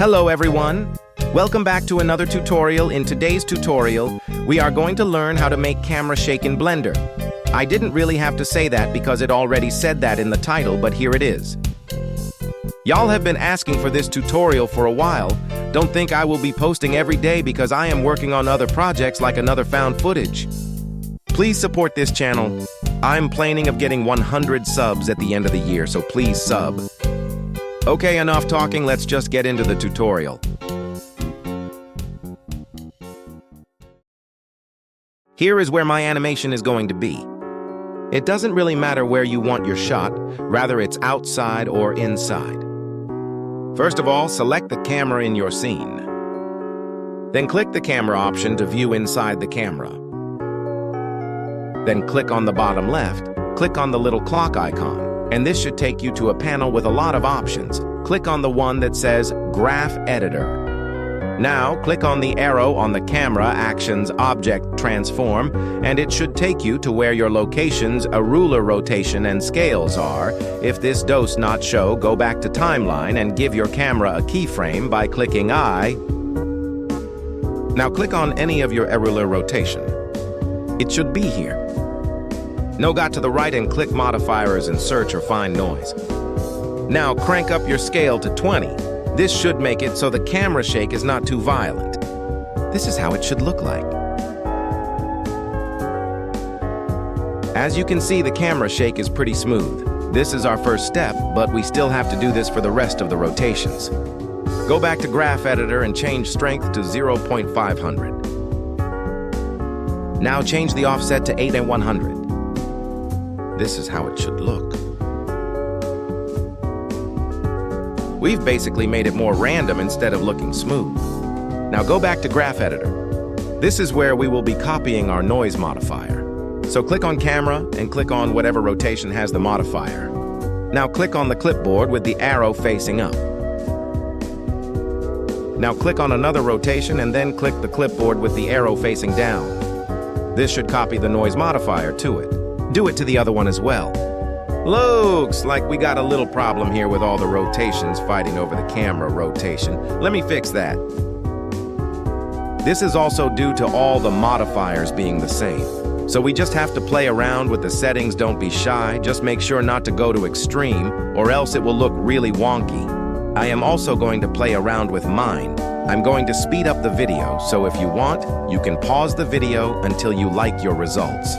Hello everyone! Welcome back to another tutorial. In today's tutorial, we are going to learn how to make camera shake in Blender. I didn't really have to say that because it already said that in the title, but here it is. Y'all have been asking for this tutorial for a while. Don't think I will be posting every day because I am working on other projects like another found footage. Please support this channel. I'm planning of getting 100 subs at the end of the year, so please sub. Okay, enough talking, let's just get into the tutorial. Here is where my animation is going to be. It doesn't really matter where you want your shot, rather it's outside or inside. First of all, select the camera in your scene. Then click the camera option to view inside the camera. Then click on the bottom left, click on the little clock icon, and this should take you to a panel with a lot of options. Click on the one that says Graph Editor. Now, click on the arrow on the camera Actions Object Transform, and it should take you to where your locations, a ruler rotation, and scales are. If this does not show, go back to Timeline and give your camera a keyframe by clicking I. Now click on any of your ruler rotation. It should be here. Now go to the right and click Modifiers and search or find noise. Now crank up your scale to 20. This should make it so the camera shake is not too violent. This is how it should look like. As you can see, the camera shake is pretty smooth. This is our first step, but we still have to do this for the rest of the rotations. Go back to Graph Editor and change strength to 0.500. Now change the offset to 8 and 100. This is how it should look. We've basically made it more random instead of looking smooth. Now go back to Graph Editor. This is where we will be copying our noise modifier. So click on Camera and click on whatever rotation has the modifier. Now click on the clipboard with the arrow facing up. Now click on another rotation and then click the clipboard with the arrow facing down. This should copy the noise modifier to it. Do it to the other one as well. Looks like we got a little problem here with all the rotations fighting over the camera rotation. Let me fix that. This is also due to all the modifiers being the same. So we just have to play around with the settings. Don't be shy. Just make sure not to go to extreme or else it will look really wonky. I am also going to play around with mine. I'm going to speed up the video, so if you want, you can pause the video until you like your results.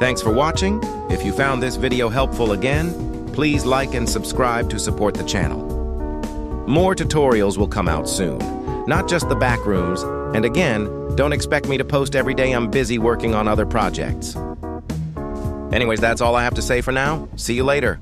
Thanks for watching. If you found this video helpful again, please like and subscribe to support the channel. More tutorials will come out soon, not just the backrooms, and again, don't expect me to post every day. I'm busy working on other projects. Anyways, that's all I have to say for now. See you later.